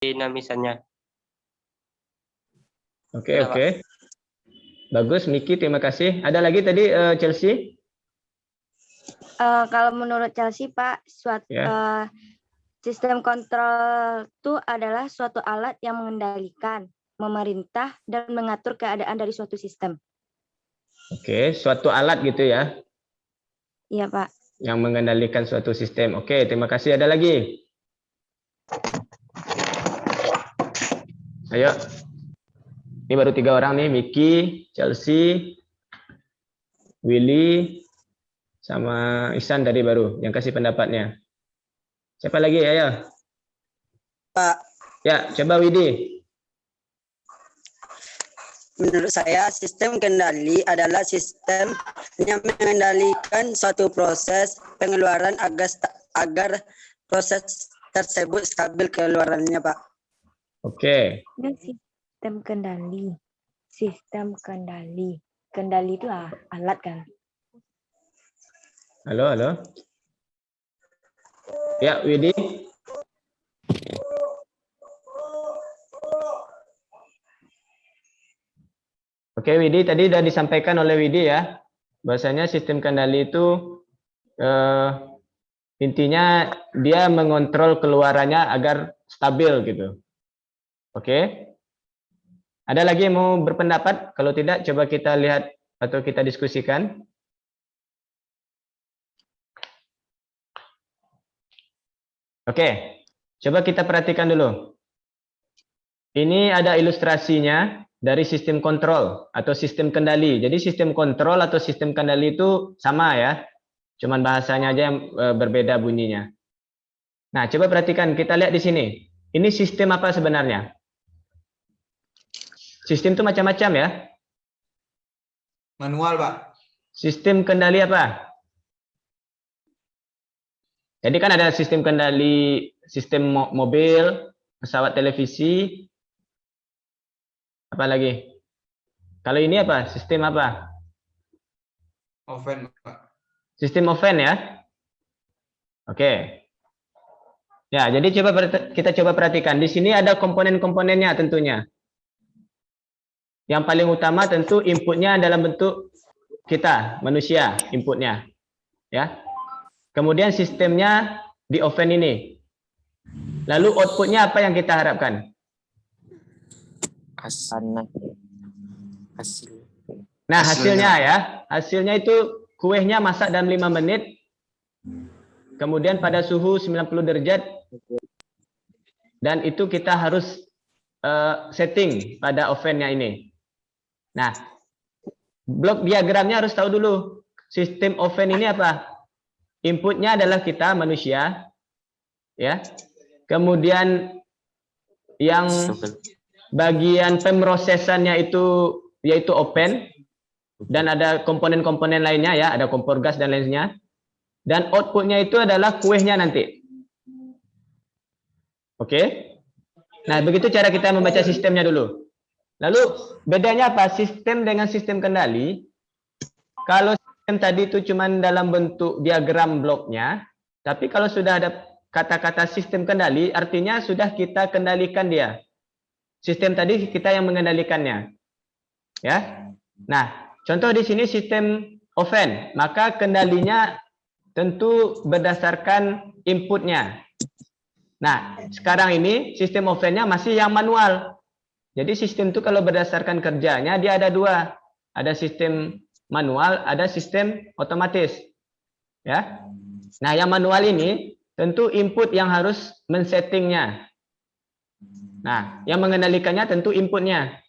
dinamisannya. Oke, Udah, Pak. oke. Bagus, Miki, terima kasih. Ada lagi tadi Chelsea? Kalau menurut Chelsea, Pak, Ya. sistem kontrol itu adalah suatu alat yang mengendalikan, memerintah, dan mengatur keadaan dari suatu sistem. Oke, suatu alat gitu ya, Iya, Pak. yang mengendalikan suatu sistem. Oke, terima kasih. Ada lagi? Ayo. Ini baru 3 orang nih, Miki, Chelsea, Willy, sama Ihsan tadi baru yang kasih pendapatnya. Siapa lagi? Ayo. Pak, Ya, coba Widi. menurut saya sistem kendali adalah sistem yang mengendalikan suatu proses pengeluaran agar proses tersebut stabil keluarannya, Pak. Oke. Ini sistem kendali. Sistem kendali. Kendali itu alat kan? Halo, halo. Ya, Widi. Oke, Widi, tadi sudah disampaikan oleh Widi ya, bahwasanya sistem kendali itu intinya dia mengontrol keluarannya agar stabil gitu. Oke. Ada lagi yang mau berpendapat? Kalau tidak, coba kita lihat atau kita diskusikan. Oke, coba kita perhatikan dulu. Ini ada ilustrasinya dari sistem kontrol atau sistem kendali. Jadi sistem kontrol atau sistem kendali itu sama ya, cuman bahasanya aja yang berbeda bunyinya. Nah, coba perhatikan, kita lihat di sini. Ini sistem apa sebenarnya? Sistem itu macam-macam ya. Manual, Pak. Sistem kendali apa? Jadi kan ada sistem kendali, sistem mobil, pesawat televisi, apa lagi? Kalau ini apa? Sistem apa? Oven, Pak. Sistem oven ya. Oke. Ya, jadi kita coba perhatikan. Di sini ada komponen-komponennya tentunya. Yang paling utama tentu inputnya dalam bentuk kita, manusia, inputnya. Ya. Kemudian sistemnya di oven ini. Lalu outputnya apa yang kita harapkan? Nah, hasilnya ya. Hasilnya itu kuehnya masak dalam 5 menit. Kemudian pada suhu 90 derajat. Dan itu kita harus setting pada ovennya ini. Nah, blok diagramnya harus tahu dulu. Sistem oven ini apa? Inputnya adalah kita manusia, ya. Kemudian yang bagian pemrosesannya itu yaitu oven, dan ada komponen-komponen lainnya ya, ada kompor gas dan lainnya. Dan outputnya itu adalah kuehnya nanti. Oke. Nah, begitu cara kita membaca sistemnya dulu. Lalu bedanya apa sistem dengan sistem kendali? Kalau sistem tadi itu cuma dalam bentuk diagram bloknya, tapi kalau sudah ada kata-kata sistem kendali, artinya sudah kita kendalikan dia. Sistem tadi kita yang mengendalikannya. Ya. Nah, contoh di sini sistem oven, maka kendalinya tentu berdasarkan inputnya. Nah, sekarang ini sistem ovennya masih yang manual. Jadi sistem itu kalau berdasarkan kerjanya dia ada 2. Ada sistem manual, ada sistem otomatis. Ya. Nah, yang manual ini tentu input yang harus men-settingnya. Nah, yang mengendalikannya tentu inputnya.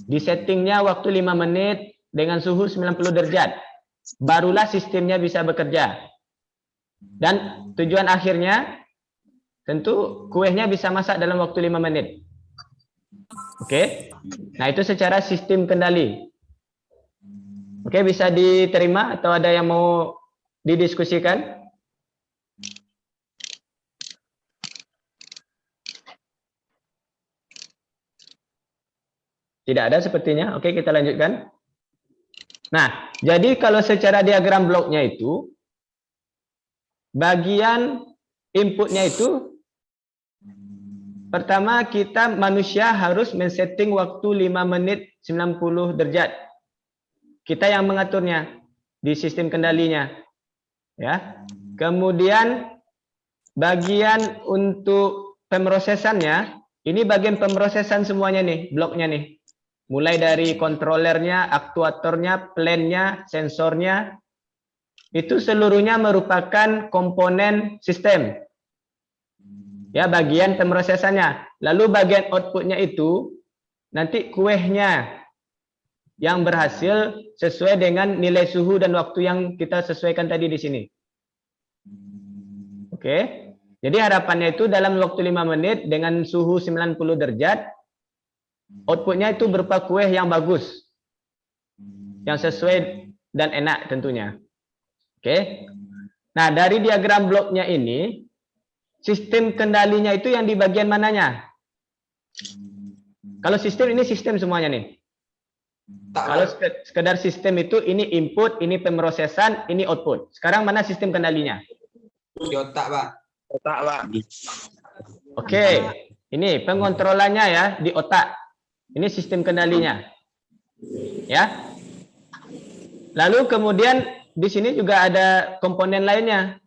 Di settingnya waktu 5 menit dengan suhu 90 derajat. Barulah sistemnya bisa bekerja. Dan tujuan akhirnya tentu kuehnya bisa masak dalam waktu 5 menit. Oke. Nah, itu secara sistem kendali. Oke, bisa diterima atau ada yang mau didiskusikan? Tidak ada sepertinya. Oke, kita lanjutkan. Nah, jadi kalau secara diagram bloknya itu, bagian inputnya itu Pertama, kita manusia harus men-setting waktu 5 menit 90 derajat. Kita yang mengaturnya di sistem kendalinya. Ya. Kemudian bagian untuk pemrosesannya, ini bagian pemrosesan semuanya nih, bloknya nih. Mulai dari kontrolernya, aktuatornya, plannya, sensornya, itu seluruhnya merupakan komponen sistem. Ya, bagian pemrosesannya. Lalu bagian outputnya itu nanti kuehnya yang berhasil sesuai dengan nilai suhu dan waktu yang kita sesuaikan tadi di sini. Oke. Jadi harapannya itu dalam waktu 5 menit dengan suhu 90 derajat, outputnya itu berupa kue yang bagus. Yang sesuai dan enak tentunya. Oke. Nah, dari diagram bloknya ini, sistem kendalinya itu yang di bagian mananya? Kalau sistem ini sistem semuanya nih. Kalau sekedar sistem itu ini input, ini pemrosesan, ini output. Sekarang mana sistem kendalinya? Di otak, Pak. Otak, Pak. Oke, ini pengontrolannya ya di otak. Ini sistem kendalinya. Ya. Lalu kemudian di sini juga ada komponen lainnya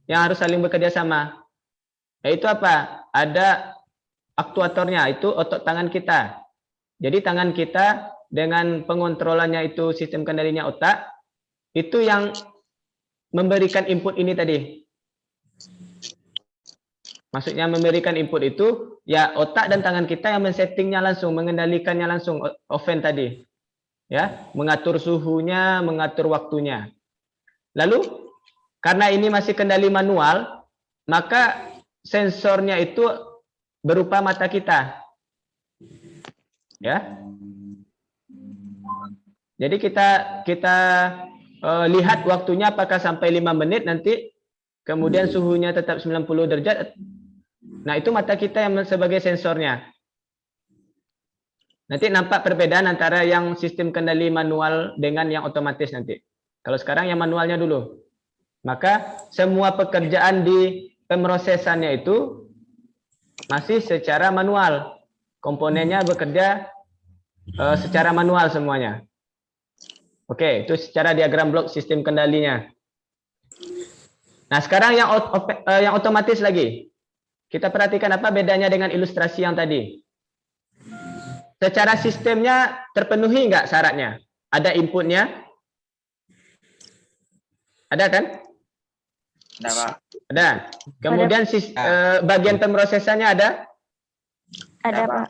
yang harus saling bekerja sama. Yaitu apa? Ada aktuatornya, itu otot tangan kita. Jadi tangan kita dengan pengontrolannya itu sistem kendalinya otak, itu yang memberikan input ini tadi. Maksudnya memberikan input itu, ya otak dan tangan kita yang men-settingnya langsung, mengendalikannya langsung, oven tadi. Ya, mengatur suhunya, mengatur waktunya. Lalu, karena ini masih kendali manual, maka sensornya itu berupa mata kita. Ya. Jadi kita lihat waktunya apakah sampai 5 menit nanti, kemudian suhunya tetap 90 derajat. Nah, itu mata kita yang sebagai sensornya. Nanti nampak perbedaan antara yang sistem kendali manual dengan yang otomatis nanti. Kalau sekarang yang manualnya dulu. Maka semua pekerjaan di pemrosesannya itu masih secara manual. Komponennya bekerja secara manual semuanya. Oke, itu secara diagram blok sistem kendalinya. Nah, sekarang yang otomatis lagi. Kita perhatikan apa bedanya dengan ilustrasi yang tadi. Secara sistemnya terpenuhi nggak syaratnya? Ada inputnya? Ada kan? Ada, Pak. Ada. Kemudian bagian pemrosesannya ada? Ada, Pak.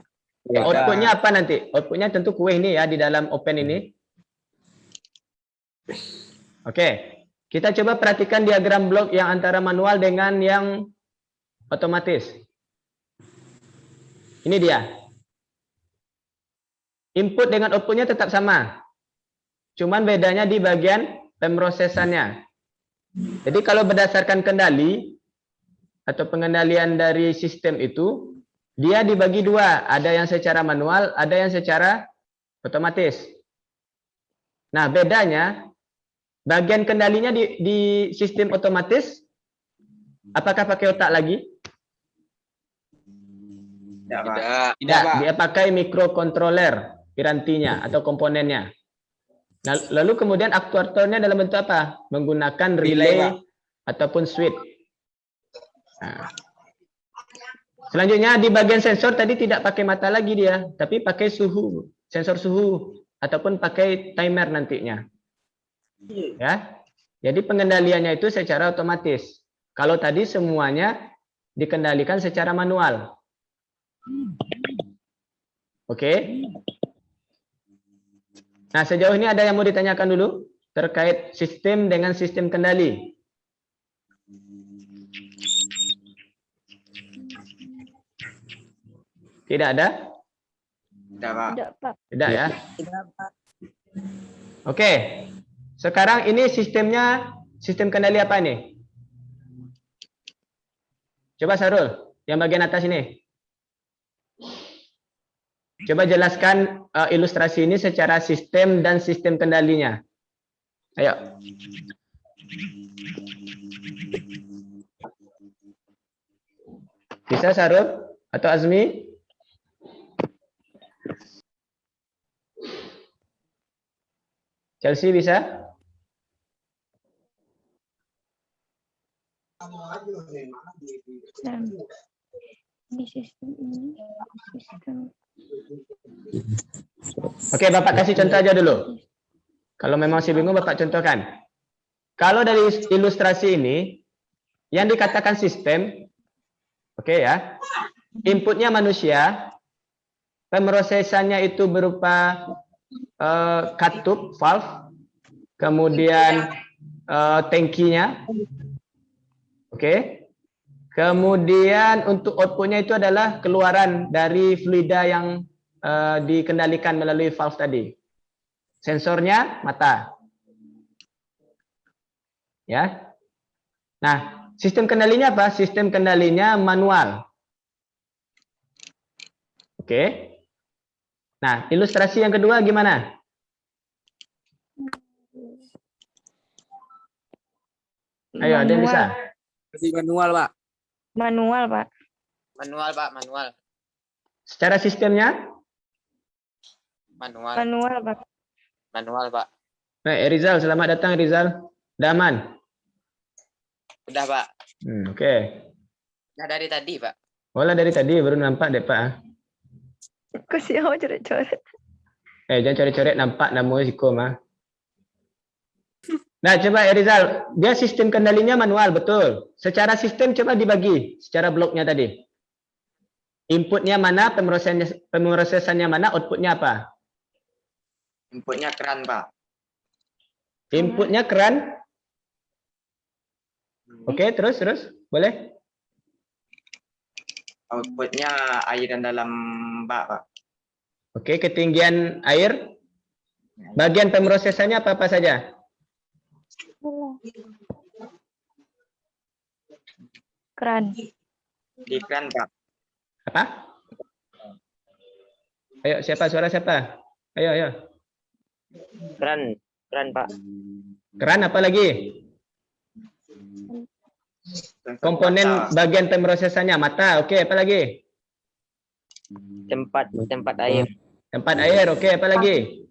Outputnya apa nanti? Outputnya tentu kue ini ya di dalam open ini. Oke. Kita coba perhatikan diagram blok yang antara manual dengan yang otomatis. Ini dia. Input dengan outputnya tetap sama. Cuman bedanya di bagian pemrosesannya. Jadi kalau berdasarkan kendali atau pengendalian dari sistem itu, dia dibagi dua. Ada yang secara manual, ada yang secara otomatis. Nah, bedanya bagian kendalinya di sistem otomatis, apakah pakai otak lagi? Tidak, Tidak, dia pakai microcontroller pirantinya atau komponennya. Nah, lalu kemudian aktuatornya dalam bentuk apa? Menggunakan relay ataupun switch. Nah. Selanjutnya di bagian sensor tadi tidak pakai mata lagi dia, tapi pakai suhu, sensor suhu ataupun pakai timer nantinya. Ya. Jadi pengendaliannya itu secara otomatis. Kalau tadi semuanya dikendalikan secara manual. Oke. Nah, sejauh ini ada yang mau ditanyakan dulu terkait sistem dengan sistem kendali? Tidak ada? Tidak, Pak. Tidak, Pak. Tidak ya? Oke. Sekarang ini sistemnya, sistem kendali apa nih? Coba Sarul, yang bagian atas ini. Coba jelaskan ilustrasi ini secara sistem dan sistem kendalinya. Ayo. Bisa Sarul? Atau Azmi? Chelsea bisa? Di sistem ini, sistem Oke, Bapak kasih contoh aja dulu. Kalau memang masih bingung, Bapak contohkan. Kalau dari ilustrasi ini, yang dikatakan sistem, oke ya, inputnya manusia, pemrosesannya itu berupa katup, valve, kemudian tangkinya, oke. Kemudian untuk outputnya itu adalah keluaran dari fluida yang dikendalikan melalui valve tadi. Sensornya mata. Ya. Nah, sistem kendalinya apa? Sistem kendalinya manual. Oke. Nah, ilustrasi yang kedua gimana? Ayo, ada yang bisa? Manual, Pak. Manual, Pak. Manual, Pak, manual. Secara sistemnya? Manual. Manual, Pak. Manual, Pak. Baik, Rizal, selamat datang Rizal. Daman. Udah, Pak. Oke. Udah dari tadi, Pak. Olah dari tadi baru nampak deh, Pak. Kok sih mau coret-coret? Jangan coret-coret, nampak namanya si Koma. Nah, coba Rizal, dia sistem kendalinya manual, betul. Secara sistem coba dibagi secara bloknya tadi. Inputnya mana, pemrosesannya mana, outputnya apa? Inputnya keran, Pak. Inputnya keran. Oke, terus, boleh? Outputnya airan dalam bak, Pak. Oke, ketinggian air. Bagian pemrosesannya apa saja? Keran. Di keran, Pak. Apa? Ayo, suara siapa? Ayo. Keran, Pak. Keran apa lagi? Komponen bagian pemrosesannya mata, oke, apa lagi? Tempat air. Tempat air, oke, apa lagi?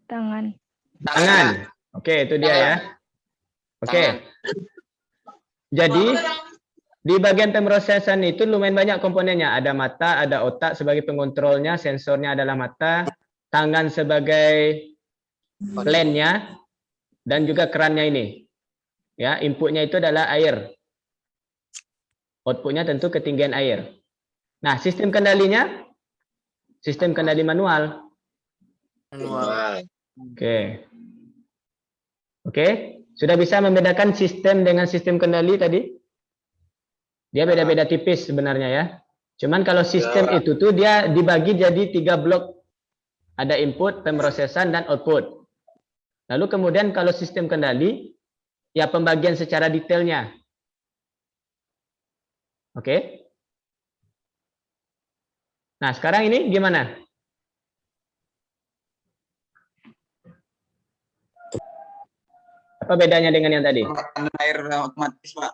Tangan. Tangan. Oke, itu dia ya. Oke. Jadi di bagian pemrosesan itu lumayan banyak komponennya. Ada mata, ada otak sebagai pengontrolnya, sensornya adalah mata, tangan sebagai plannya, dan juga kerannya ini. Ya, inputnya itu adalah air. Outputnya tentu ketinggian air. Nah, sistem kendalinya, sistem kendali manual. Oke, sudah bisa membedakan sistem dengan sistem kendali tadi? Dia beda-beda tipis sebenarnya ya. Cuman kalau sistem itu tuh dia dibagi jadi 3 blok. Ada input, pemrosesan, dan output. Lalu kemudian kalau sistem kendali, ya pembagian secara detailnya. Oke. Nah, sekarang ini gimana? Apa bedanya dengan yang tadi? Air otomatis, Pak.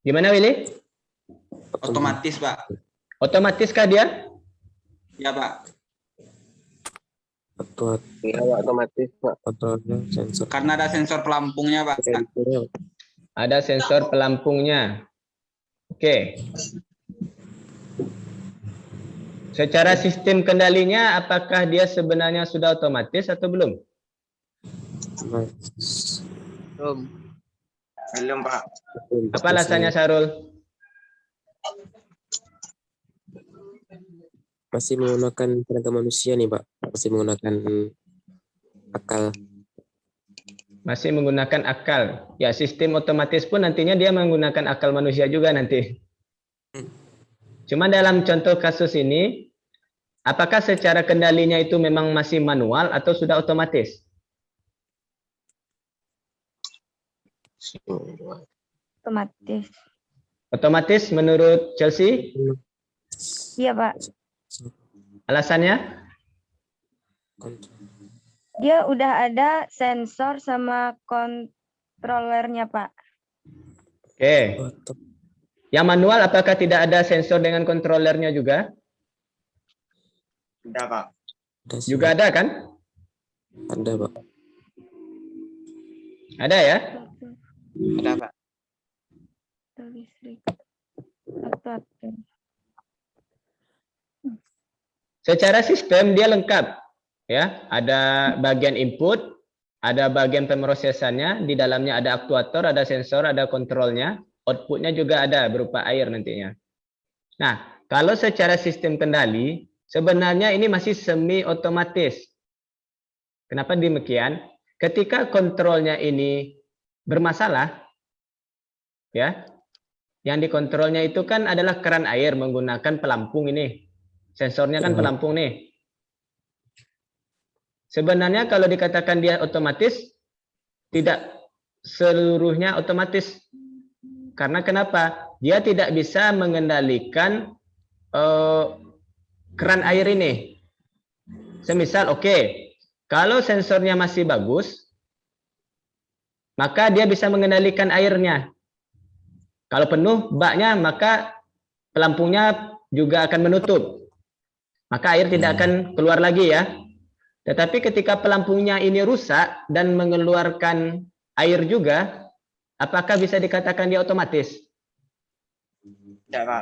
Gimana, Willy? Otomatis, Pak. Otomatiskah dia? Ya, Pak. Otomatis, Pak. Sensor. Karena ada sensor pelampungnya, Pak. Ada sensor pelampungnya. Oke. Secara sistem kendalinya, apakah dia sebenarnya sudah otomatis atau belum? Belum, Pak. Apa alasannya, Sarul? Masih menggunakan tenaga manusia nih, Pak. Masih menggunakan akal. Masih menggunakan akal. Ya, sistem otomatis pun nantinya dia menggunakan akal manusia juga nanti. Cuma dalam contoh kasus ini, apakah secara kendalinya itu memang masih manual atau sudah otomatis? Otomatis. Otomatis menurut Chelsea? Iya, Pak. Alasannya? Dia udah ada sensor sama kontrolernya, Pak. Oke. Yang manual apakah tidak ada sensor dengan kontrolernya juga? Tidak, Pak. Ada sih, Juga Pak. ada kan? Ada, Pak. Ada ya? Ada, Pak. Listrik. Secara sistem dia lengkap, ya. Ada bagian input, ada bagian pemrosesannya, di dalamnya ada aktuator, ada sensor, ada kontrolnya, outputnya juga ada berupa air nantinya. Nah, kalau secara sistem kendali, sebenarnya ini masih semi otomatis. Kenapa demikian? Ketika kontrolnya ini bermasalah, ya, yang dikontrolnya itu kan adalah keran air menggunakan pelampung ini. Sensornya kan pelampung nih. Sebenarnya kalau dikatakan dia otomatis, tidak seluruhnya otomatis. Karena kenapa? Dia tidak bisa mengendalikan keran air ini. Semisal, oke, kalau sensornya masih bagus, maka dia bisa mengendalikan airnya. Kalau penuh baknya, maka pelampungnya juga akan menutup. Maka air tidak akan keluar lagi ya. Tetapi ketika pelampungnya ini rusak dan mengeluarkan air juga, apakah bisa dikatakan dia otomatis? Tidak, Pak.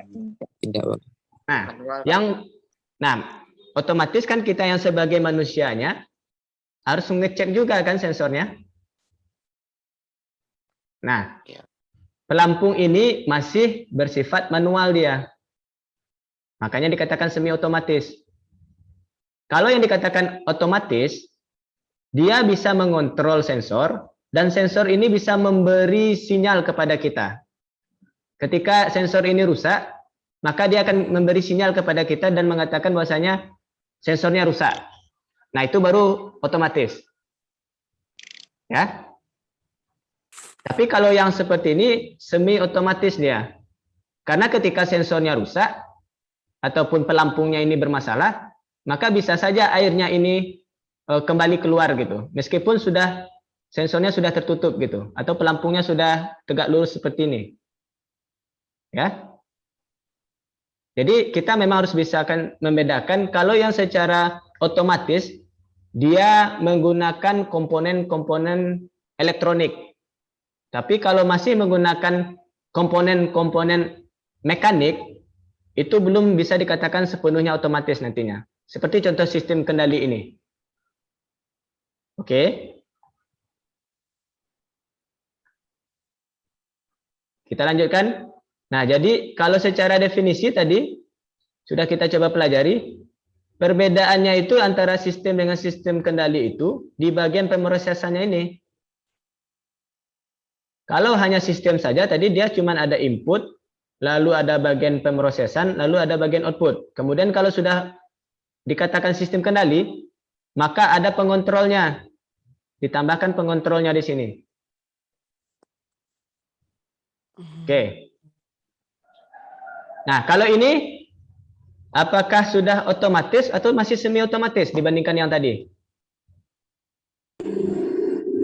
Tidak, Pak. Nah, otomatis kan kita yang sebagai manusianya harus mengecek juga kan sensornya. Nah, pelampung ini masih bersifat manual dia. Makanya dikatakan semi otomatis. Kalau yang dikatakan otomatis, dia bisa mengontrol sensor, dan sensor ini bisa memberi sinyal kepada kita. Ketika sensor ini rusak, maka dia akan memberi sinyal kepada kita dan mengatakan bahwasanya sensornya rusak. Nah, itu baru otomatis. Ya. Tapi kalau yang seperti ini semi otomatis dia. Karena ketika sensornya rusak ataupun pelampungnya ini bermasalah, maka bisa saja airnya ini kembali keluar gitu. Meskipun sensornya sudah tertutup gitu atau pelampungnya sudah tegak lurus seperti ini. Ya. Jadi kita memang harus bisa membedakan kalau yang secara otomatis dia menggunakan komponen-komponen elektronik. Tapi kalau masih menggunakan komponen-komponen mekanik, itu belum bisa dikatakan sepenuhnya otomatis nantinya. Seperti contoh sistem kendali ini. Oke. Kita lanjutkan. Nah, jadi kalau secara definisi tadi sudah kita coba pelajari, perbedaannya itu antara sistem dengan sistem kendali itu di bagian pemrosesannya ini. Kalau hanya sistem saja tadi dia cuma ada input, lalu ada bagian pemrosesan, lalu ada bagian output. Kemudian kalau sudah dikatakan sistem kendali, maka ada pengontrolnya. Ditambahkan pengontrolnya di sini. Oke. Nah, kalau ini apakah sudah otomatis atau masih semi otomatis dibandingkan yang tadi?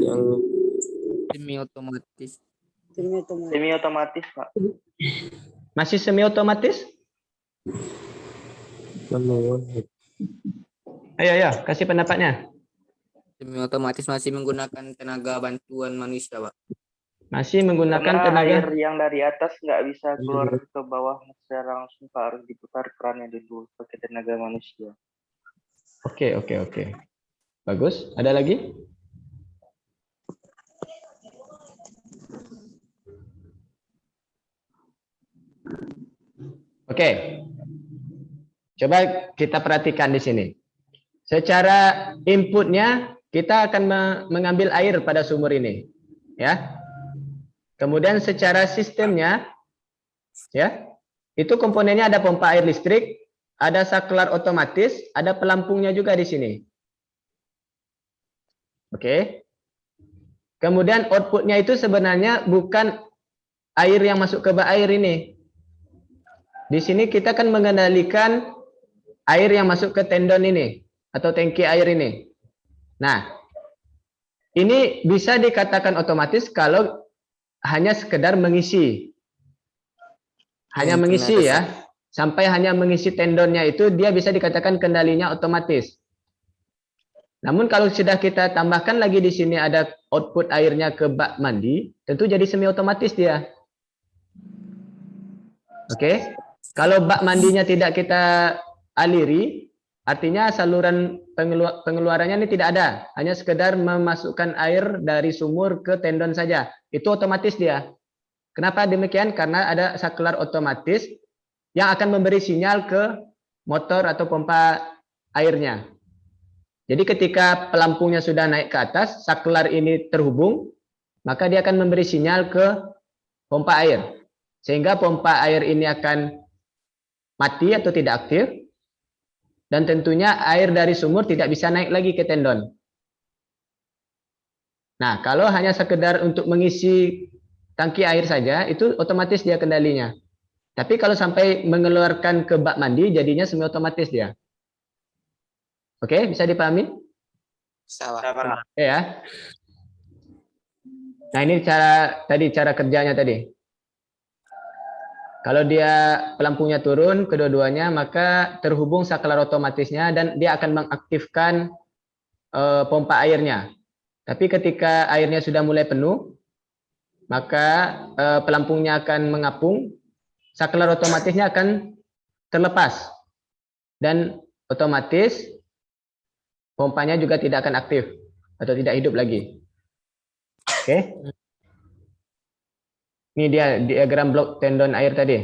Yang Semi otomatis. Semi otomatis, Pak. Masih semi otomatis? manual. Ayo, kasih pendapatnya. Semi otomatis masih menggunakan tenaga bantuan manusia, Pak. Masih menggunakan Karena air tenaga. yang dari atas nggak bisa keluar ke bawah secara langsung, Pak. Harus diputar kerannya dulu pakai tenaga manusia. Oke. Bagus. Ada lagi? Oke. Coba kita perhatikan di sini. Secara inputnya kita akan mengambil air pada sumur ini, ya. Kemudian secara sistemnya, ya, itu komponennya ada pompa air listrik, ada saklar otomatis, ada pelampungnya juga di sini. Oke. Kemudian outputnya itu sebenarnya bukan air yang masuk ke bak air ini. Di sini kita akan mengendalikan air yang masuk ke tendon ini atau tangki air ini. Nah, ini bisa dikatakan otomatis kalau hanya sekedar mengisi. hanya Mungkin mengisi ada ya. Sampai hanya mengisi tendonnya itu dia bisa dikatakan kendalinya otomatis. Namun kalau sudah kita tambahkan lagi di sini ada output airnya ke bak mandi, tentu jadi semi otomatis dia. Oke. Kalau bak mandinya tidak kita aliri, artinya saluran pengeluarannya ini tidak ada, hanya sekedar memasukkan air dari sumur ke tendon saja. Itu otomatis dia. Kenapa demikian? Karena ada saklar otomatis yang akan memberi sinyal ke motor atau pompa airnya. Jadi ketika pelampungnya sudah naik ke atas, saklar ini terhubung, maka dia akan memberi sinyal ke pompa air. Sehingga pompa air ini akan mati atau tidak aktif. Dan tentunya air dari sumur tidak bisa naik lagi ke tendon. Nah, kalau hanya sekedar untuk mengisi tangki air saja, itu otomatis dia kendalinya. Tapi kalau sampai mengeluarkan ke bak mandi, jadinya semi otomatis dia. Oke, bisa dipahami? Bisa, Pak. Oke ya. Nah, ini cara kerjanya tadi. Kalau dia pelampungnya turun kedua-duanya, maka terhubung saklar otomatisnya dan dia akan mengaktifkan pompa airnya. Tapi ketika airnya sudah mulai penuh, maka pelampungnya akan mengapung, saklar otomatisnya akan terlepas dan otomatis pompanya juga tidak akan aktif atau tidak hidup lagi. Oke. Ini dia diagram blok tendon air tadi.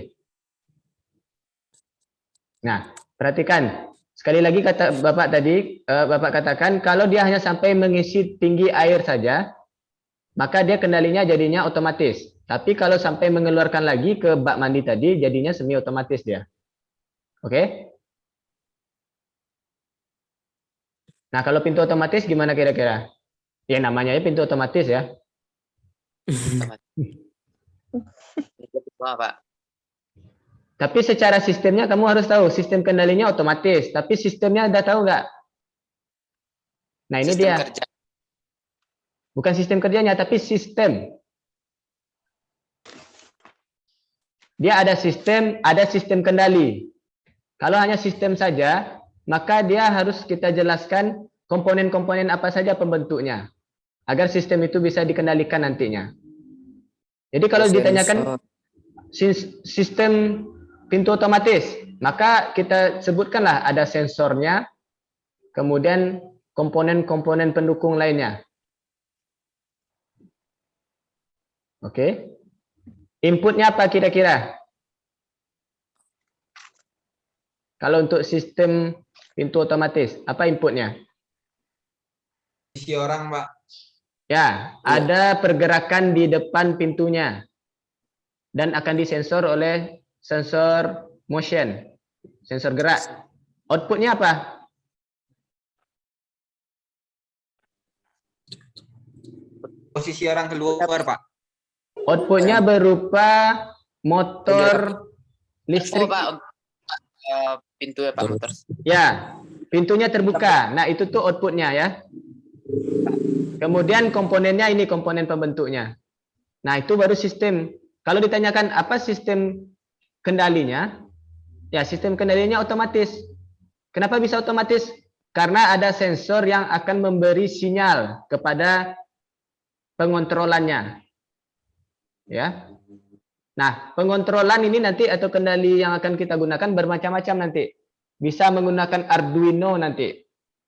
Nah, perhatikan. Sekali lagi kata Bapak tadi, Bapak katakan kalau dia hanya sampai mengisi tinggi air saja, maka dia kendalinya jadinya otomatis. Tapi kalau sampai mengeluarkan lagi ke bak mandi tadi, jadinya semi otomatis dia. Oke? Nah, kalau pintu otomatis gimana kira-kira? Ya namanya pintu otomatis ya. Pak. Tapi secara sistemnya kamu harus tahu, sistem kendalinya otomatis. Tapi sistemnya udah tahu nggak? Nah ini Sistem dia. kerja. Bukan sistem kerjanya, tapi sistem. Dia ada sistem kendali. Kalau hanya sistem saja, maka dia harus kita jelaskan komponen-komponen apa saja pembentuknya. Agar sistem itu bisa dikendalikan nantinya. Jadi kalau ditanyakan sistem pintu otomatis, maka kita sebutkanlah ada sensornya, kemudian komponen-komponen pendukung lainnya. Oke. Inputnya apa kira-kira? Kalau untuk sistem pintu otomatis, apa inputnya? Isi orang, Pak. Ya, ada pergerakan di depan pintunya dan akan disensor oleh sensor motion, sensor gerak. Outputnya apa? Posisi orang keluar, Pak. Outputnya berupa motor listrik. Pak, pintu ya Pak motor. Ya, pintunya terbuka. Nah, itu tuh outputnya ya. Kemudian komponennya ini komponen pembentuknya. Nah, itu baru sistem. Kalau ditanyakan apa sistem kendalinya? Ya, sistem kendalinya otomatis. Kenapa bisa otomatis? Karena ada sensor yang akan memberi sinyal kepada pengontrolannya. Ya. Nah, pengontrolan ini nanti atau kendali yang akan kita gunakan bermacam-macam nanti. Bisa menggunakan Arduino nanti.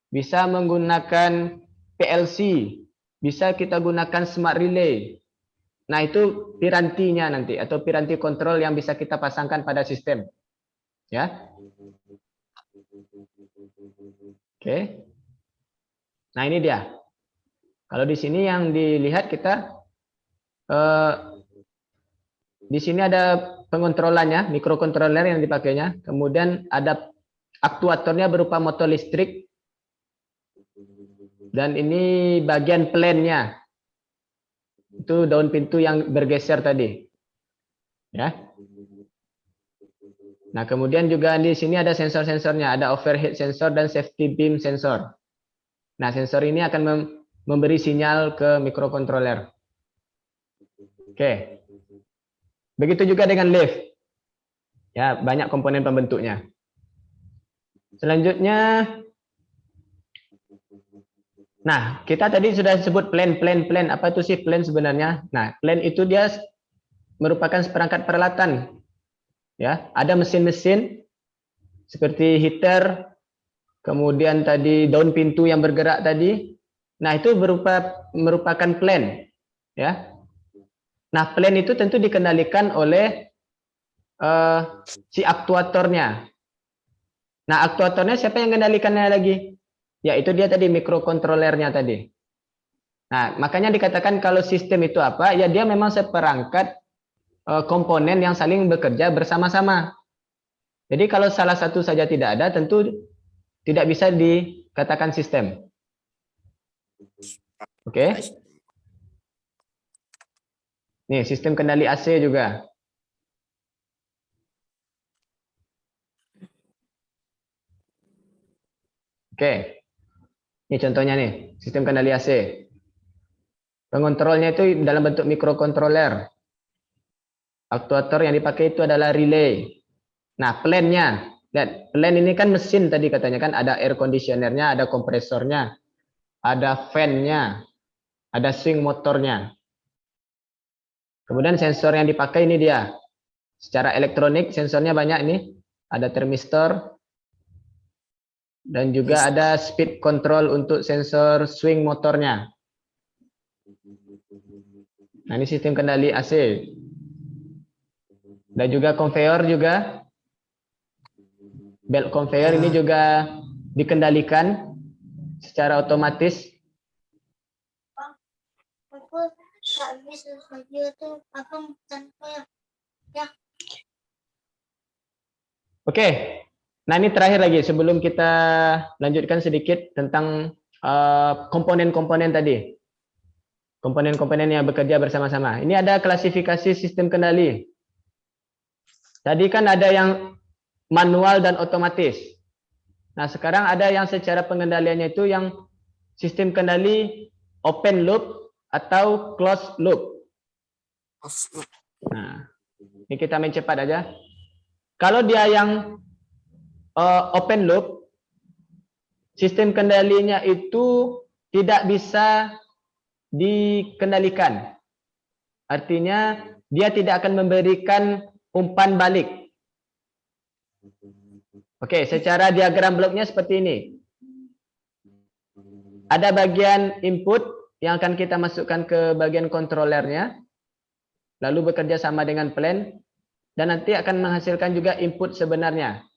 Bisa menggunakan PLC. Bisa kita gunakan Smart Relay. Nah, itu pirantinya nanti atau piranti kontrol yang bisa kita pasangkan pada sistem. Ya. Oke. Nah, ini dia. Kalau di sini yang dilihat kita di sini ada pengontrolannya, mikrokontroler yang dipakainya. Kemudian ada aktuatornya berupa motor listrik. Dan ini bagian plannya. Itu daun pintu yang bergeser tadi. Ya. Nah, kemudian juga di sini ada sensor-sensornya. Ada overhead sensor dan safety beam sensor. Nah, sensor ini akan memberi sinyal ke mikrokontroler. Oke. Begitu juga dengan lift. Ya, banyak komponen pembentuknya. Selanjutnya, nah, kita tadi sudah sebut plan. Apa itu sih plan sebenarnya? Nah, plan itu dia merupakan seperangkat peralatan. Ya, ada mesin-mesin seperti heater, kemudian tadi daun pintu yang bergerak tadi. Nah, itu merupakan plan. Ya. Nah, plan itu tentu dikendalikan oleh si aktuatornya. Nah, aktuatornya siapa yang mengendalikannya lagi? Yaitu dia tadi mikrokontrolernya tadi. Nah, makanya dikatakan kalau sistem itu apa? Ya dia memang seperangkat komponen yang saling bekerja bersama-sama. Jadi kalau salah satu saja tidak ada, tentu tidak bisa dikatakan sistem. Oke? Nih, sistem kendali AC juga. Oke. Ini contohnya nih, sistem kendali AC. Pengontrolnya itu dalam bentuk mikrokontroler. Aktuator yang dipakai itu adalah relay. Nah, plan-nya. Lihat, plan ini kan mesin tadi katanya kan, ada air conditioner-nya, ada kompresornya, ada fan-nya, ada swing motornya. Kemudian sensor yang dipakai ini dia. Secara elektronik sensornya banyak ini. Ada termistor. Dan juga ada speed control untuk sensor swing motornya. Nah, ini sistem kendali AC. Dan juga conveyor juga. Belt conveyor ini juga dikendalikan secara otomatis. Oke. Nah, ini terakhir lagi sebelum kita lanjutkan sedikit tentang komponen-komponen tadi. Komponen-komponen yang bekerja bersama-sama. Ini ada klasifikasi sistem kendali. Tadi kan ada yang manual dan otomatis. Nah, sekarang ada yang secara pengendaliannya itu yang sistem kendali open loop atau closed loop. Nah, ini kita main cepat aja. Kalau dia yang open loop, sistem kendalinya itu tidak bisa dikendalikan. Artinya dia tidak akan memberikan umpan balik. Oke, secara diagram bloknya seperti ini. Ada bagian input yang akan kita masukkan ke bagian kontrolernya, lalu bekerja sama dengan plan, dan nanti akan menghasilkan juga input sebenarnya.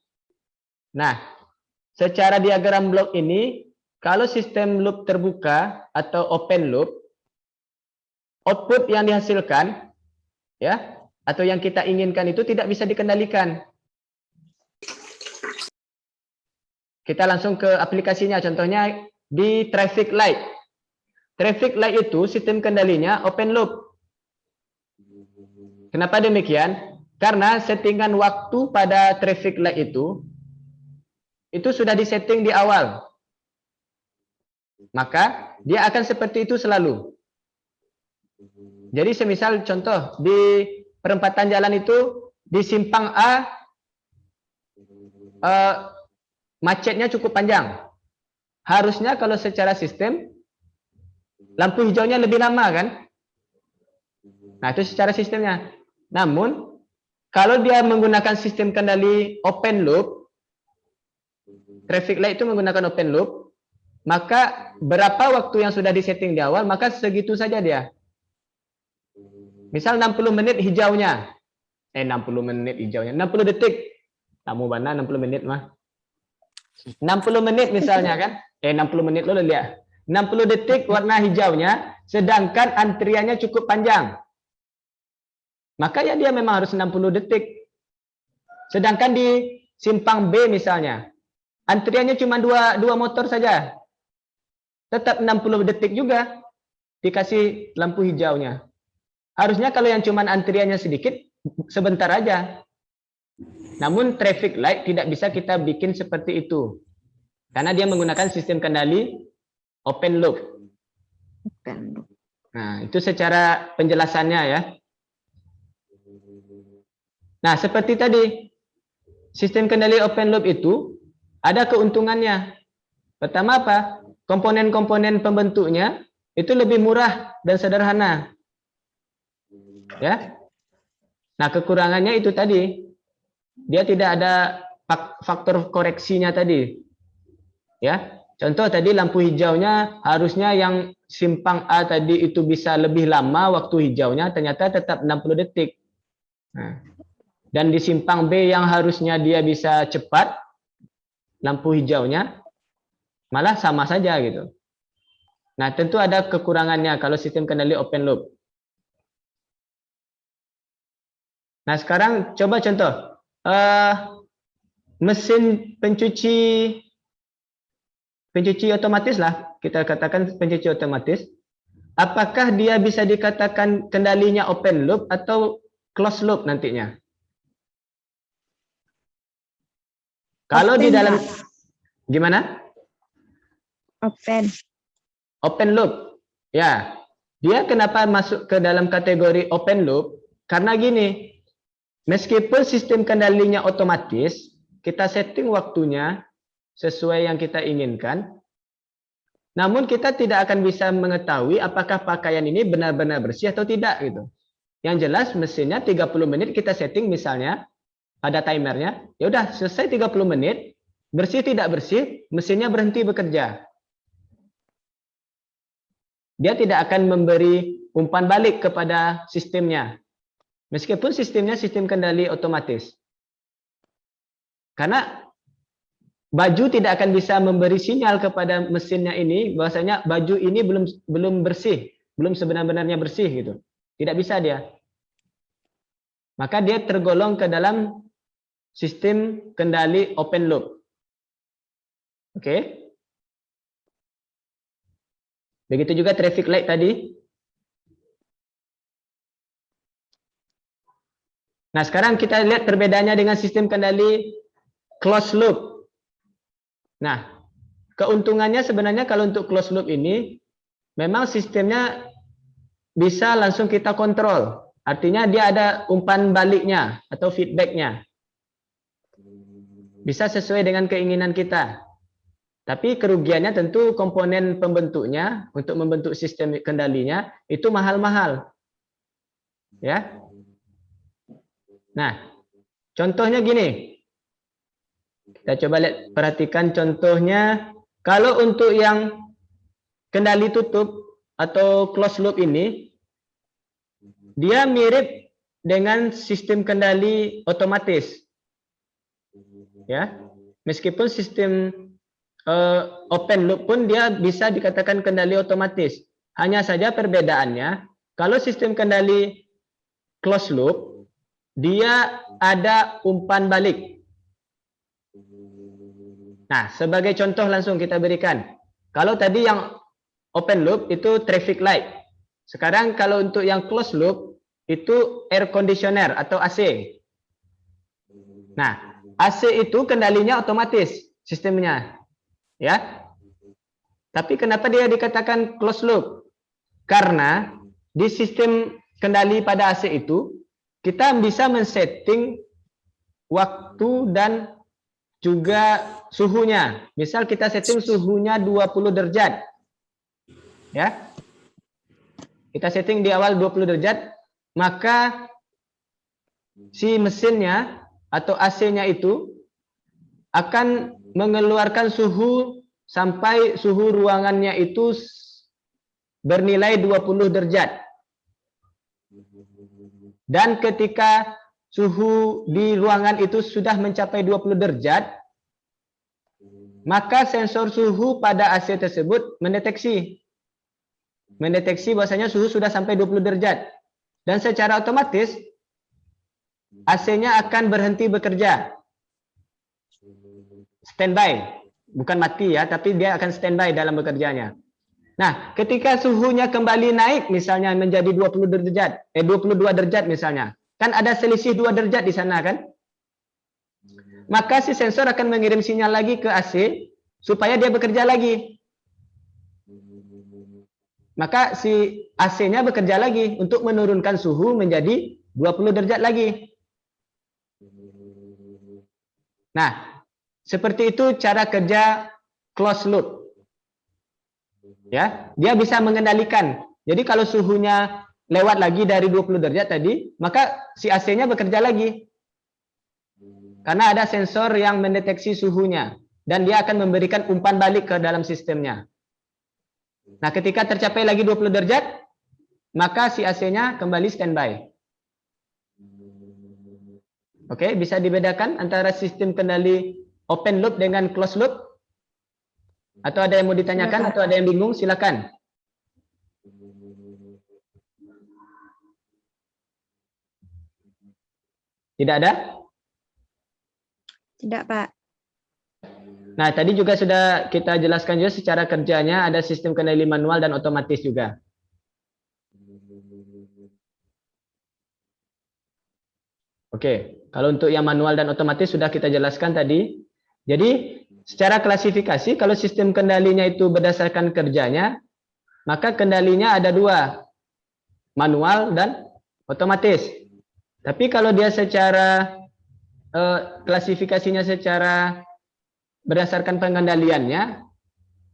Nah, secara diagram blok ini, kalau sistem loop terbuka atau open loop, output yang dihasilkan, ya, atau yang kita inginkan itu tidak bisa dikendalikan. Kita langsung ke aplikasinya, contohnya di traffic light. Traffic light itu sistem kendalinya open loop. Kenapa demikian? Karena settingan waktu pada traffic light itu sudah disetting di awal. Maka dia akan seperti itu selalu. Jadi semisal contoh di perempatan jalan itu di simpang A macetnya cukup panjang. Harusnya kalau secara sistem lampu hijaunya lebih lama kan? Nah, itu secara sistemnya. Namun kalau dia menggunakan sistem kendali open loop, traffic light itu menggunakan open loop, maka berapa waktu yang sudah disetting di awal, maka segitu saja dia. Misal 60 menit hijaunya. 60 menit hijaunya. 60 detik. Kamu mana 60 menit mah. 60 menit misalnya kan. 60 menit lo lihat. 60 detik warna hijaunya, sedangkan antriannya cukup panjang. Maka ya dia memang harus 60 detik. Sedangkan di simpang B misalnya, antriannya cuma dua motor saja. Tetap 60 detik juga dikasih lampu hijaunya. Harusnya kalau yang cuma antriannya sedikit, sebentar aja. Namun traffic light tidak bisa kita bikin seperti itu. Karena dia menggunakan sistem kendali open loop. Nah, itu secara penjelasannya ya. Nah, seperti tadi, sistem kendali open loop itu ada keuntungannya. Pertama apa? Komponen-komponen pembentuknya itu lebih murah dan sederhana. Ya. Nah, kekurangannya itu tadi. Dia tidak ada faktor koreksinya tadi. Ya. Contoh tadi lampu hijaunya harusnya yang simpang A tadi itu bisa lebih lama waktu hijaunya, ternyata tetap 60 detik. Nah, dan di simpang B yang harusnya dia bisa cepat, lampu hijaunya malah sama saja gitu. Nah, tentu ada kekurangannya kalau sistem kendali open loop. Nah, sekarang coba contoh. Mesin pencuci otomatis lah, kita katakan pencuci otomatis. Apakah dia bisa dikatakan kendalinya open loop atau closed loop nantinya? Kalau di dalam gimana? Open loop. Ya. Dia kenapa masuk ke dalam kategori open loop? Karena gini, meskipun sistem kendalinya otomatis, kita setting waktunya sesuai yang kita inginkan, namun kita tidak akan bisa mengetahui apakah pakaian ini benar-benar bersih atau tidak gitu. Yang jelas mesinnya 30 menit kita setting misalnya, ada timernya, ya udah selesai 30 menit, bersih tidak bersih, mesinnya berhenti bekerja. Dia tidak akan memberi umpan balik kepada sistemnya. Meskipun sistemnya sistem kendali otomatis. Karena baju tidak akan bisa memberi sinyal kepada mesinnya ini bahwasanya baju ini belum bersih, belum sebenar-benarnya bersih gitu. Tidak bisa dia. Maka dia tergolong ke dalam sistem kendali open loop. Oke. Begitu juga traffic light tadi. Nah, sekarang kita lihat perbedaannya dengan sistem kendali closed loop. Nah, keuntungannya sebenarnya kalau untuk closed loop ini, memang sistemnya bisa langsung kita kontrol. Artinya dia ada umpan baliknya atau feedbacknya. Bisa sesuai dengan keinginan kita. Tapi kerugiannya tentu komponen pembentuknya untuk membentuk sistem kendalinya itu mahal-mahal. Ya. Nah, contohnya gini. Kita coba lihat, perhatikan contohnya. Kalau untuk yang kendali tutup atau closed loop ini, dia mirip dengan sistem kendali otomatis. Ya, meskipun sistem open loop pun dia bisa dikatakan kendali otomatis. Hanya saja perbedaannya, kalau sistem kendali closed loop, dia ada umpan balik. Nah, sebagai contoh langsung kita berikan. Kalau tadi yang open loop itu traffic light. Sekarang kalau untuk yang closed loop itu air conditioner atau AC. Nah, AC itu kendalinya otomatis sistemnya. Ya. Tapi kenapa dia dikatakan closed loop? Karena di sistem kendali pada AC itu kita bisa men-setting waktu dan juga suhunya. Misal kita setting suhunya 20 derajat. Ya. Kita setting di awal 20 derajat, maka si mesinnya atau AC-nya itu akan mengeluarkan suhu sampai suhu ruangannya itu bernilai 20 derajat. Dan ketika suhu di ruangan itu sudah mencapai 20 derajat, maka sensor suhu pada AC tersebut mendeteksi bahwasanya suhu sudah sampai 20 derajat. Dan secara otomatis AC-nya akan berhenti bekerja. Standby, bukan mati ya, tapi dia akan standby dalam bekerjanya. Nah, ketika suhunya kembali naik misalnya menjadi 22 derajat misalnya. Kan ada selisih 2 derajat di sana kan? Maka si sensor akan mengirim sinyal lagi ke AC supaya dia bekerja lagi. Maka si AC-nya bekerja lagi untuk menurunkan suhu menjadi 20 derajat lagi. Nah, seperti itu cara kerja closed loop. Ya, dia bisa mengendalikan. Jadi kalau suhunya lewat lagi dari 20 derajat tadi, maka si AC-nya bekerja lagi. Karena ada sensor yang mendeteksi suhunya dan dia akan memberikan umpan balik ke dalam sistemnya. Nah, ketika tercapai lagi 20 derajat, maka si AC-nya kembali standby. Oke, bisa dibedakan antara sistem kendali open loop dengan closed loop? Atau ada yang mau ditanyakan atau ada yang bingung? Silakan. Tidak ada? Tidak, Pak. Nah, tadi juga sudah kita jelaskan juga secara kerjanya ada sistem kendali manual dan otomatis juga. Oke, kalau untuk yang manual dan otomatis sudah kita jelaskan tadi. Jadi, secara klasifikasi, kalau sistem kendalinya itu berdasarkan kerjanya, maka kendalinya ada dua, manual dan otomatis. Tapi kalau dia secara klasifikasinya secara berdasarkan pengendaliannya,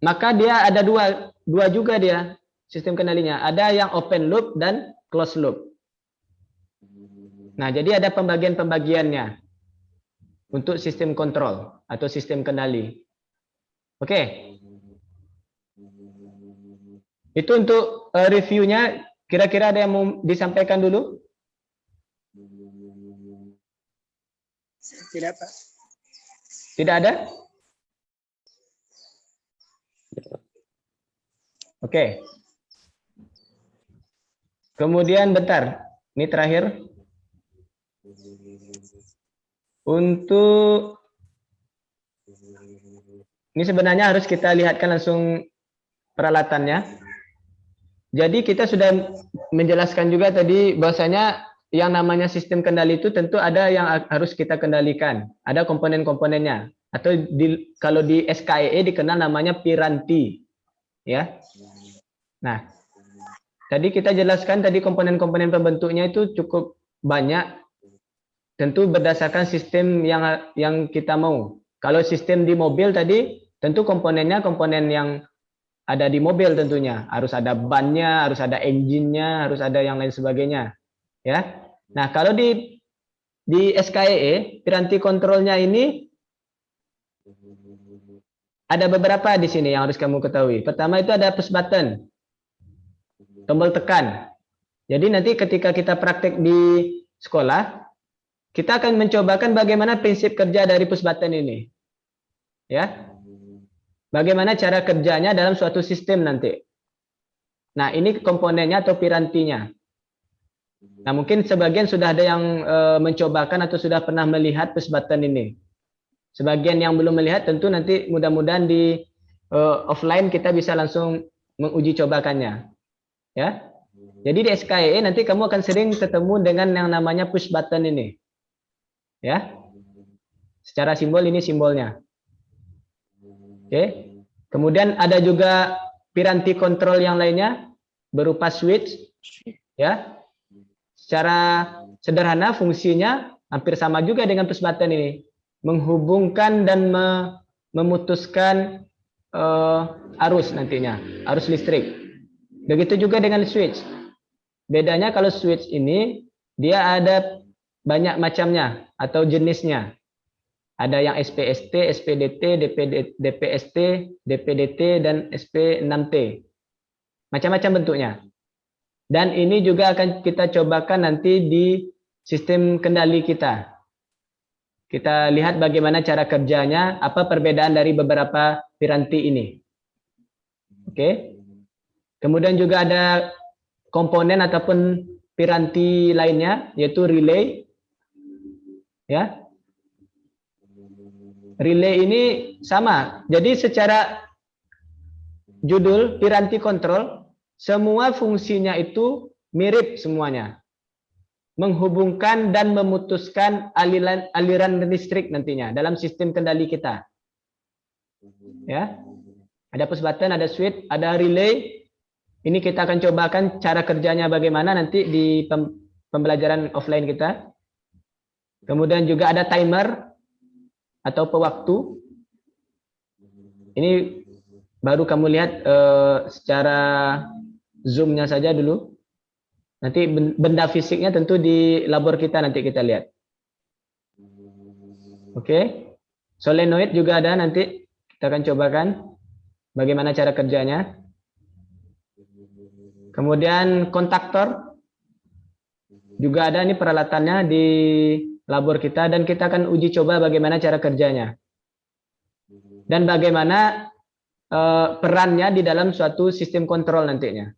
maka dia ada dua juga dia sistem kendalinya. Ada yang open loop dan closed loop. Nah, jadi ada pembagian-pembagiannya untuk sistem kontrol atau sistem kendali. Oke. Itu untuk reviewnya. Kira-kira ada yang mau disampaikan dulu? Tidak, Pak. Tidak ada? Oke. Kemudian bentar. Ini terakhir. Untuk ini sebenarnya harus kita lihatkan langsung peralatannya. Jadi kita sudah menjelaskan juga tadi bahwasanya yang namanya sistem kendali itu tentu ada yang harus kita kendalikan. Ada komponen-komponennya. Atau kalau di SKEE dikenal namanya piranti. Ya. Nah, tadi kita jelaskan tadi komponen-komponen pembentuknya itu cukup banyak. Tentu berdasarkan sistem yang kita mau. Kalau sistem di mobil tadi, tentu komponennya komponen yang ada di mobil tentunya. Harus ada bannya, harus ada engine-nya, harus ada yang lain sebagainya. Ya. Nah, kalau di SKEE, piranti kontrolnya ini ada beberapa di sini yang harus kamu ketahui. Pertama itu ada push button, tombol tekan. Jadi nanti ketika kita praktek di sekolah, kita akan mencobakan bagaimana prinsip kerja dari push button ini. Ya. Bagaimana cara kerjanya dalam suatu sistem nanti. Nah, ini komponennya atau pirantinya. Nah, mungkin sebagian sudah ada yang mencobakan atau sudah pernah melihat push button ini. Sebagian yang belum melihat tentu nanti mudah-mudahan di offline kita bisa langsung menguji cobakannya. Ya. Jadi di SKEE nanti kamu akan sering ketemu dengan yang namanya push button ini. Ya. Secara simbol ini simbolnya. Oke. Kemudian ada juga piranti kontrol yang lainnya berupa switch. Ya. Secara sederhana fungsinya hampir sama juga dengan push button ini. Menghubungkan dan memutuskan arus nantinya, arus listrik. Begitu juga dengan switch. Bedanya kalau switch ini dia ada banyak macamnya atau jenisnya. Ada yang SPST, SPDT, DPST, DPDT, dan SP6T. Macam-macam bentuknya. Dan ini juga akan kita cobakan nanti di sistem kendali kita. Kita lihat bagaimana cara kerjanya, apa perbedaan dari beberapa piranti ini. Oke. Kemudian juga ada komponen ataupun piranti lainnya, yaitu relay. Ya. Relay ini sama. Jadi secara judul piranti kontrol, semua fungsinya itu mirip semuanya. Menghubungkan dan memutuskan aliran listrik nantinya dalam sistem kendali kita. Ya. Ada push button, ada switch, ada relay. Ini kita akan cobakan cara kerjanya bagaimana nanti di pembelajaran offline kita. Kemudian juga ada timer. atau pewaktu. Ini baru kamu lihat secara zoom-nya saja dulu. Nanti benda fisiknya tentu di labor kita nanti kita lihat. Oke. Solenoid juga ada nanti. Kita akan cobakan bagaimana cara kerjanya. Kemudian kontaktor juga ada, ini peralatannya di labor kita, dan kita akan uji coba bagaimana cara kerjanya. Dan bagaimana perannya di dalam suatu sistem kontrol nantinya.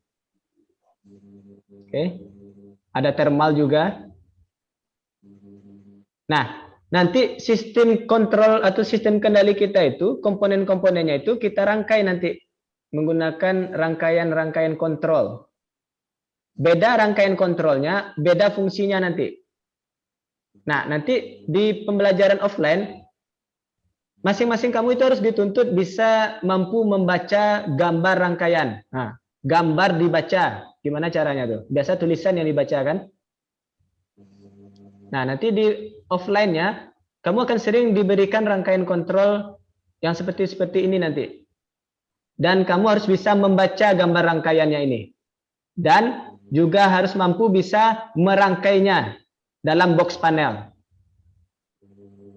Oke. Ada thermal juga. Nah, nanti sistem kontrol atau sistem kendali kita itu, komponen-komponennya itu kita rangkai nanti menggunakan rangkaian-rangkaian kontrol. Beda rangkaian kontrolnya, beda fungsinya nanti. Nah, nanti di pembelajaran offline, masing-masing kamu itu harus dituntut bisa mampu membaca gambar rangkaian. Nah, gambar dibaca. Gimana caranya tuh? Biasa tulisan yang dibaca kan? Nah, nanti di offline-nya, kamu akan sering diberikan rangkaian kontrol yang seperti ini nanti. Dan kamu harus bisa membaca gambar rangkaiannya ini. Dan juga harus mampu bisa merangkainya dalam box panel.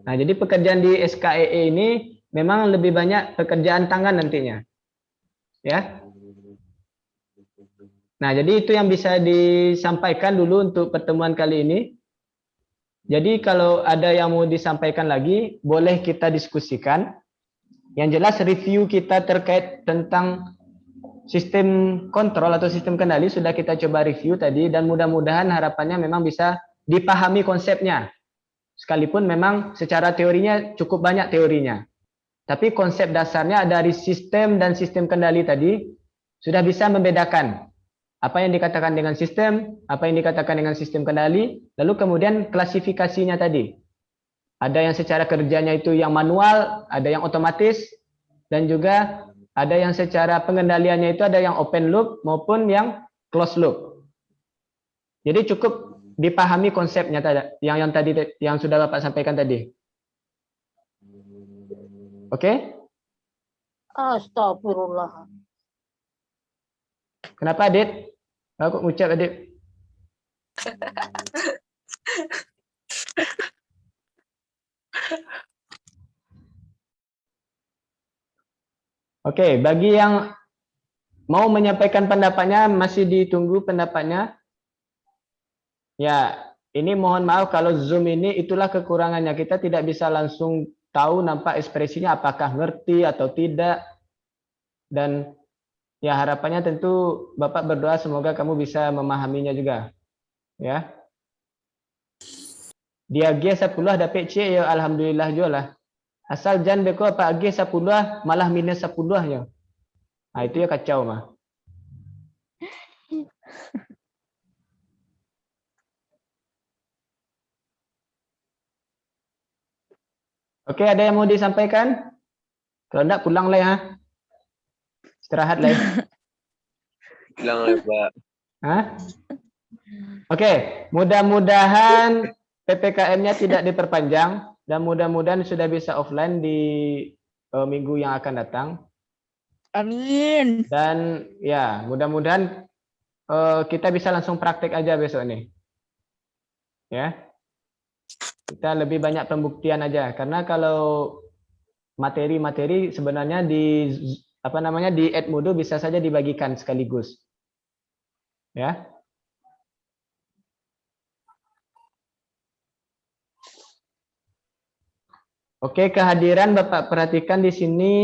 Nah, jadi pekerjaan di SKEE ini memang lebih banyak pekerjaan tangan nantinya. Ya. Nah, jadi itu yang bisa disampaikan dulu untuk pertemuan kali ini. Jadi kalau ada yang mau disampaikan lagi, boleh kita diskusikan. Yang jelas review kita terkait tentang sistem kontrol atau sistem kendali sudah kita coba review tadi, dan mudah-mudahan harapannya memang bisa dipahami konsepnya. Sekalipun memang secara teorinya cukup banyak teorinya. Tapi konsep dasarnya dari sistem dan sistem kendali tadi sudah bisa membedakan apa yang dikatakan dengan sistem, apa yang dikatakan dengan sistem kendali, lalu kemudian klasifikasinya tadi. Ada yang secara kerjanya itu yang manual, ada yang otomatis, dan juga ada yang secara pengendaliannya itu ada yang open loop maupun yang closed loop. Jadi cukup dipahami konsepnya yang tadi yang sudah Bapak sampaikan tadi. Oke? Astagfirullah. Kenapa, Adit? Aku ucap, Adit. Oke, bagi yang mau menyampaikan pendapatnya, masih ditunggu pendapatnya. Ya, ini mohon maaf kalau Zoom ini itulah kekurangannya. Kita tidak bisa langsung tahu nampak ekspresinya apakah ngerti atau tidak. Dan ya harapannya tentu Bapak berdoa semoga kamu bisa memahaminya juga. Ya. Dia G10 dapat C ya alhamdulillah jualah. Asal jangan beko apa G10 malah minus 10 ya. Nah, itu ya kacau mah. Oke, ada yang mau disampaikan? Kalau enggak pulang lah ya. Istirahat lah. Bilang lah, Pak. Hah? Oke, mudah-mudahan PPKM-nya tidak diperpanjang dan mudah-mudahan sudah bisa offline di minggu yang akan datang. Amin. Dan ya, mudah-mudahan kita bisa langsung praktek aja besok ini. Ya. Kita lebih banyak pembuktian aja karena kalau materi-materi sebenarnya di di Edmodo bisa saja dibagikan sekaligus. Ya. Oke, kehadiran Bapak perhatikan di sini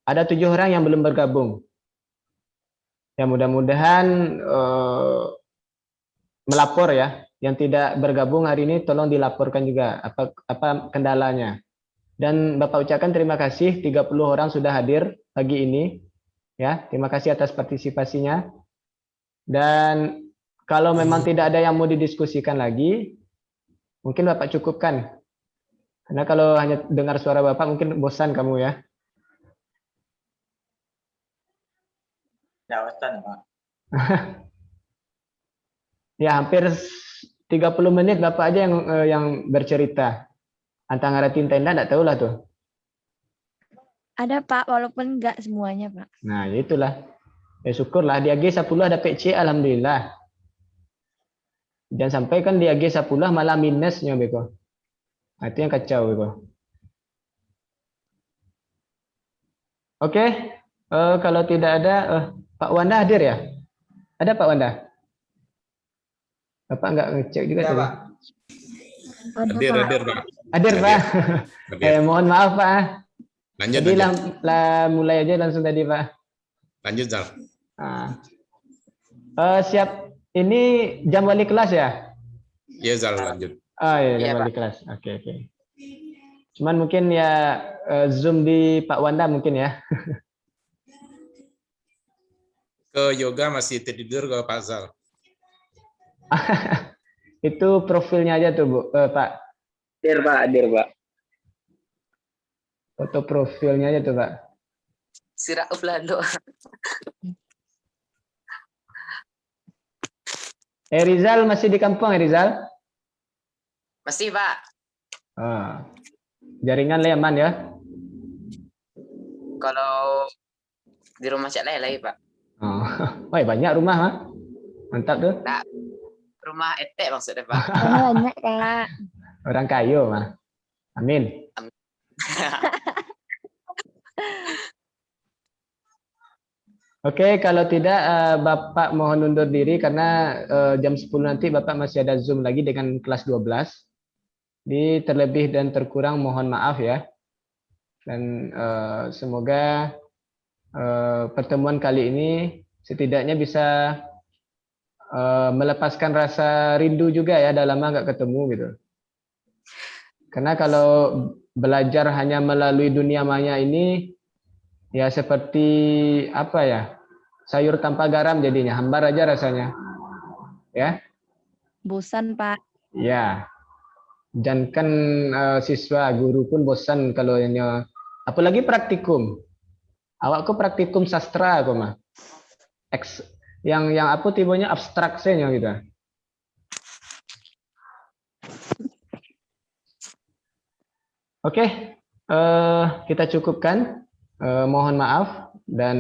ada 7 orang yang belum bergabung. Ya, mudah-mudahan melapor ya. Yang tidak bergabung hari ini tolong dilaporkan juga apa kendalanya. Dan Bapak ucapkan terima kasih 30 orang sudah hadir pagi ini. Ya, terima kasih atas partisipasinya. Dan kalau memang tidak ada yang mau didiskusikan lagi, mungkin Bapak cukupkan. Karena kalau hanya dengar suara Bapak mungkin bosan kamu ya. Ya, bosan, Pak. Ya, hampir 30 menit Bapak aja yang bercerita. Antara tinta indah enggak tahulah tuh. Ada Pak, walaupun enggak semuanya Pak. Nah, ya itulah. Ya syukurlah di AG 10 dapat C, alhamdulillah. Jangan sampai kan di AG 10 malah minusnya beko. Nah, itu yang kacau beko. Oke, kalau tidak ada Pak Wanda hadir ya? Ada Pak Wanda? Bapak nggak ngecek juga Ya, tadi. Pak. Hadir, Pak. Hadir Pak. Hadir. Mohon maaf Pak. Lanjut, Jadi lanjut. mulai aja langsung tadi Pak. Lanjut, Zal. Nah. Siap. Ini jam wali kelas ya? Iya, Zal, lanjut. Oh iya, Iya, jam wali Pak. kelas. Oke. Cuman mungkin ya Zoom di Pak Wanda mungkin ya. Ke yoga masih tidur ke Pak Zal. Itu profilnya aja tuh Bu, Pak. Hadir, Pak. Foto profilnya aja tuh Pak. Sira Uflando. Rizal masih di kampung Rizal? Masih Pak. Ah. Jaringan leman ya? Kalau di rumah Cak Lelai Pak. Oh. Wah, banyak rumah mah. Mantap tuh. Rumah etek maksudnya Pak. Banyak Kak. Orang kayu mah. Amin. Oke, kalau tidak Bapak mohon undur diri karena jam 10 nanti Bapak masih ada Zoom lagi dengan kelas 12. Di terlebih dan terkurang mohon maaf ya. Dan semoga pertemuan kali ini setidaknya bisa melepaskan rasa rindu juga ya, dah lama nggak ketemu gitu. Karena kalau belajar hanya melalui dunia maya ini ya seperti apa ya, sayur tanpa garam jadinya, hambar aja rasanya ya. Bosan Pak. Ya, dan kan siswa guru pun bosan kalau hanya, apalagi praktikum. Awakku praktikum sastra aku mah. Yang apa tipenya abstraksinya gitu. Oke, kita cukupkan. Mohon maaf dan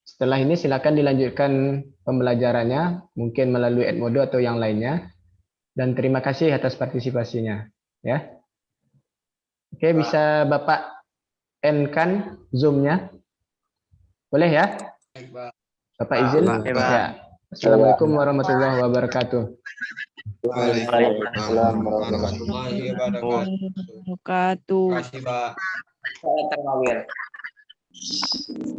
setelah ini silakan dilanjutkan pembelajarannya, mungkin melalui Edmodo atau yang lainnya. Dan terima kasih atas partisipasinya, ya. Oke, bisa Bapak end-kan Zoom-nya, boleh ya? Bapak izin. Ya. Assalamualaikum warahmatullahi wabarakatuh. Waalaikumsalam warahmatullahi wabarakatuh. Wabarakatuh. Terima kasih, Pak.